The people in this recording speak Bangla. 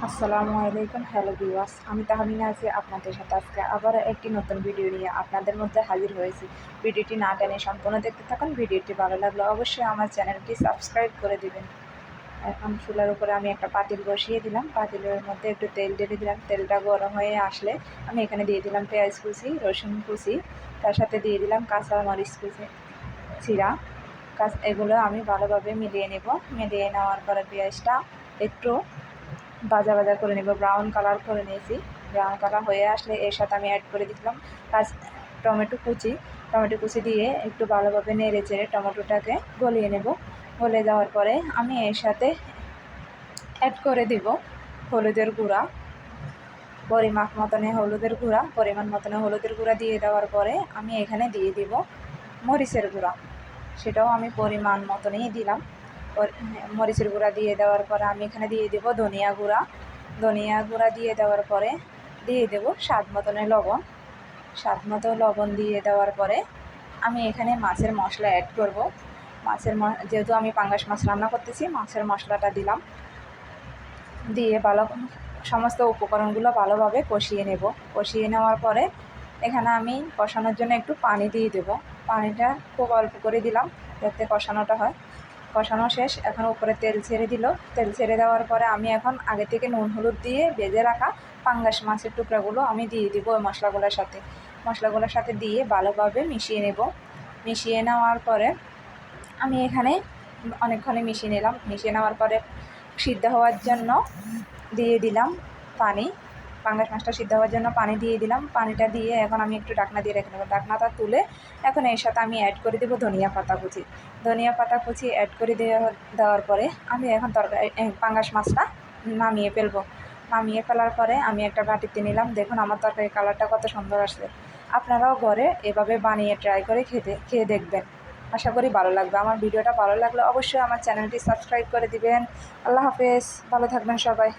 আসসালামু আলাইকুম। হ্যালো ভিউয়ার্স, আমি তাহমিনা আছি আপনাদের সাথে আজকে আবার একটি নতুন ভিডিও নিয়ে আপনাদের মধ্যে হাজির হয়েছি। ভিডিওটি না টেনে সম্পূর্ণ দেখতে থাকুন। ভিডিওটি ভালো লাগলে অবশ্যই আমার চ্যানেলটি সাবস্ক্রাইব করে দিবেন। এখন চুলার উপরে আমি একটা পাতিল বসিয়ে দিলাম। পাতিলের মধ্যে একটু তেল ঢেলে দিলাম। তেলটা গরম হয়ে আসলে আমি এখানে দিয়ে দিলাম পেঁয়াজ কুচি, রসুন কুচি, তার সাথে দিয়ে দিলাম কাঁচা মরিচ কুচি চিরা। এগুলো আমি ভালোভাবে মিলিয়ে নেব। মিলিয়ে নেওয়ার পরে পেঁয়াজটা একটু ভাজা ভাজা করে নেব, ব্রাউন কালার করে নিয়েছি। ব্রাউন কালার হয়ে আসলে এর সাথে আমি অ্যাড করে দিলাম টমেটো কুচি দিয়ে একটু ভালোভাবে নেড়ে চেড়ে টমেটোটাকে গলিয়ে নেব। গলে যাওয়ার পরে আমি এর সাথে অ্যাড করে দিব হলুদের গুঁড়া, পরিমাণ মতনে হলুদের গুঁড়া দিয়ে দেওয়ার পরে আমি এখানে দিয়ে দিব মরিচের গুঁড়া। সেটাও আমি পরিমাণ মতনই দিলাম। মরিচের গুঁড়া দিয়ে দেওয়ার পরে আমি এখানে দিয়ে দেব ধনিয়া গুঁড়া দিয়ে দেওয়ার পরে দিয়ে দেব স্বাদ মতো লবণ দিয়ে দেওয়ার পরে আমি এখানে মাছের মশলা অ্যাড করব। যেহেতু আমি পাঙ্গাস মাছ রান্না করতেছি, মাছের মশলাটা দিলাম। দিয়ে সমস্ত উপকরণগুলো ভালোভাবে কষিয়ে নেব। কষিয়ে নেওয়ার পরে এখানে আমি কষানোর জন্য একটু পানি দিয়ে দেব। পানিটা খুব অল্প করে দিলাম যাতে কষানোটা হয়। কষানো শেষ, এখন উপরে তেল ছেড়ে দিল। তেল ছেড়ে দেওয়ার পরে আমি এখন আগে থেকে নুন হলুদ দিয়ে ভেজে রাখা পাঙ্গাস মাছের টুকরাগুলো আমি দিয়ে দিব ওই মশলাগুলোর সাথে দিয়ে ভালোভাবে মিশিয়ে নেব। মিশিয়ে নেওয়ার পরে আমি এখানে অনেকক্ষণে মিশিয়ে নেওয়ার পরে সিদ্ধ হওয়ার জন্য দিয়ে দিলাম পানি। পাঙ্গাস মাছটা সিদ্ধ হওয়ার জন্য পানি দিয়ে দিলাম। পানিটা দিয়ে এখন আমি একটু ঢাকনা দিয়ে রেখে নেব। ঢাকনাটা তুলে এখন এর সাথে আমি অ্যাড করে দেবো ধনিয়া পাতা কুচি অ্যাড করে দেওয়ার পরে আমি এখন পাঙ্গাস মাছটা নামিয়ে ফেলবো। নামিয়ে ফেলার পরে আমি একটা বাটিতে নিলাম। দেখুন আমার তরকারি কালারটা কত সুন্দর আসছে। আপনারাও ঘরে এভাবে বানিয়ে ট্রাই করে খেয়ে দেখবেন। আশা করি ভালো লাগবে। আমার ভিডিওটা ভালো লাগলে অবশ্যই আমার চ্যানেলটি সাবস্ক্রাইব করে দিবেন। আল্লাহ হাফেজ, ভালো থাকবেন সবাই।